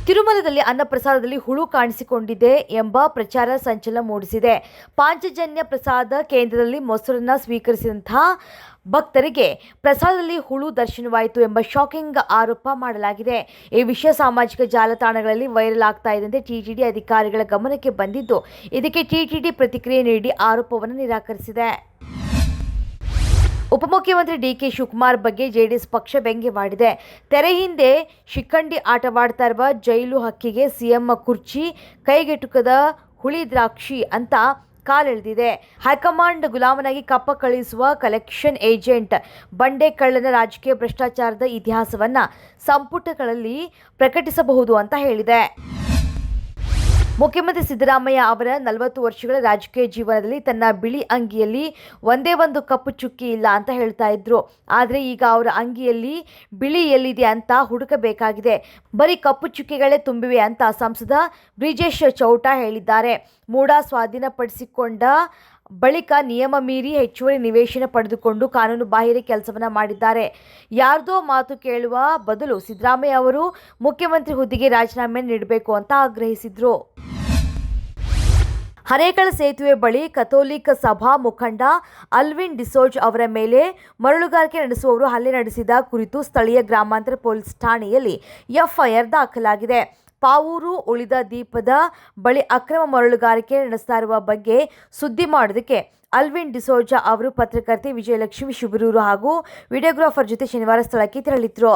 ತಿರುಮಲದಲ್ಲಿ ಅನ್ನಪ್ರಸಾದದಲ್ಲಿ ಹುಳು ಕಾಣಿಸಿಕೊಂಡಿದೆ ಎಂಬ ಪ್ರಚಾರ ಸಂಚಲನ ಮೂಡಿಸಿದೆ. ಪಾಂಚಜನ್ಯ ಪ್ರಸಾದ ಕೇಂದ್ರದಲ್ಲಿ ಮೊಸರನ್ನ ಸ್ವೀಕರಿಸಿದಂತಹ ಭಕ್ತರಿಗೆ ಪ್ರಸಾದದಲ್ಲಿ ಹುಳು ದರ್ಶನವಾಯಿತು ಎಂಬ ಶಾಕಿಂಗ್ ಆರೋಪ ಮಾಡಲಾಗಿದೆ. ಈ ವಿಷಯ ಸಾಮಾಜಿಕ ಜಾಲತಾಣಗಳಲ್ಲಿ ವೈರಲ್ ಆಗ್ತಾ ಇದ್ದಂತೆ ಟಿಟಿಡಿ ಅಧಿಕಾರಿಗಳ ಗಮನಕ್ಕೆ ಬಂದಿದ್ದು, ಇದಕ್ಕೆ ಟಿಟಿಡಿ ಪ್ರತಿಕ್ರಿಯೆ ನೀಡಿ ಆರೋಪವನ್ನು ನಿರಾಕರಿಸಿದೆ. ಉಪಮುಖ್ಯಮಂತ್ರಿ ಡಿಕೆ ಶಿವಕುಮಾರ್ ಬಗ್ಗೆ ಜೆಡಿಎಸ್ ಪಕ್ಷ ವ್ಯಂಗ್ಯವಾಡಿದೆ. ತೆರೆ ಹಿಂದೆ ಶಿಖಂಡಿ ಆಟವಾಡ್ತಾ ಇರುವ ಜೈಲು ಹಕ್ಕಿಗೆ ಸಿಎಂ ಕುರ್ಚಿ ಕೈಗೆಟುಕದ ಹುಳಿ ದ್ರಾಕ್ಷಿ ಅಂತ ಕಾಲೆಳೆದಿದೆ. ಹೈಕಮಾಂಡ್ ಗುಲಾಮನಾಗಿ ಕಪ್ಪ ಕಳಿಸುವ ಕಲೆಕ್ಷನ್ ಏಜೆಂಟ್ ಬಂಡೆ ಕಳ್ಳನ ರಾಜಕೀಯ ಭ್ರಷ್ಟಾಚಾರದ ಇತಿಹಾಸವನ್ನ ಸಂಪುಟಗಳಲ್ಲಿ ಪ್ರಕಟಿಸಬಹುದು ಅಂತ ಹೇಳಿದೆ. ಮುಖ್ಯಮಂತ್ರಿ ಸಿದ್ದರಾಮಯ್ಯ ಅವರ 40 ವರ್ಷಗಳ ರಾಜಕೀಯ ಜೀವನದಲ್ಲಿ ತನ್ನ ಬಿಳಿ ಅಂಗಿಯಲ್ಲಿ ಒಂದೇ ಒಂದು ಕಪ್ಪು ಚುಕ್ಕಿ ಇಲ್ಲ ಅಂತ ಹೇಳ್ತಾ ಇದ್ರು. ಆದರೆ ಈಗ ಅವರ ಅಂಗಿಯಲ್ಲಿ ಬಿಳಿ ಎಲ್ಲಿದೆ ಅಂತ ಹುಡುಕಬೇಕಾಗಿದೆ. ಬರೀ ಕಪ್ಪು ಚುಕ್ಕಿಗಳೇ ತುಂಬಿವೆ ಅಂತ ಸಂಸದ ಬ್ರಿಜೇಶ್ ಚೌಟ ಹೇಳಿದ್ದಾರೆ. ಮೂಡ ಸ್ವಾಧೀನಪಡಿಸಿಕೊಂಡ ಬಳಿಕ ನಿಯಮ ಮೀರಿ ಹೆಚ್ಚುವರಿ ನಿವೇಶನ ಪಡೆದುಕೊಂಡು ಕಾನೂನು ಬಾಹಿರ ಕೆಲಸವನ್ನ ಮಾಡಿದ್ದಾರೆ. ಯಾರ್ದೋ ಮಾತು ಕೇಳುವ ಬದಲು ಸಿದ್ದರಾಮಯ್ಯ ಅವರು ಮುಖ್ಯಮಂತ್ರಿ ಹುದ್ದೆಗೆ ರಾಜೀನಾಮೆ ನೀಡಬೇಕು ಅಂತ ಆಗ್ರಹಿಸಿದ್ರು. ಹರೇಕಳ ಸೇತುವೆ ಬಳಿ ಕಥೋಲಿಕ್ ಸಭಾ ಮುಖಂಡ ಅಲ್ವಿನ್ ಡಿಸೋಜ್ ಅವರ ಮೇಲೆ ಮರಳುಗಾರಿಕೆ ನಡೆಸುವವರು ಹಲ್ಲೆ ನಡೆಸಿದ ಕುರಿತು ಸ್ಥಳೀಯ ಗ್ರಾಮಾಂತರ ಪೊಲೀಸ್ ಠಾಣೆಯಲ್ಲಿ ಎಫ್ಐಆರ್ ದಾಖಲಾಗಿದೆ. ಪಾವೂರು ಉಳಿದ ದೀಪದ ಬಳಿ ಅಕ್ರಮ ಮರಳುಗಾರಿಕೆ ನಡೆಸ್ತಾ ಇರುವ ಬಗ್ಗೆ ಸುದ್ದಿ ಮಾಡೋದಕ್ಕೆ ಅಲ್ವಿನ್ ಡಿಸೋಜಾ ಅವರು ಪತ್ರಕರ್ತೆ ವಿಜಯಲಕ್ಷ್ಮಿ ಶಿಬರೂರು ಹಾಗೂ ವಿಡಿಯೋಗ್ರಾಫರ್ ಜೊತೆ ಶನಿವಾರ ಸ್ಥಳಕ್ಕೆ ತೆರಳಿದ್ರು.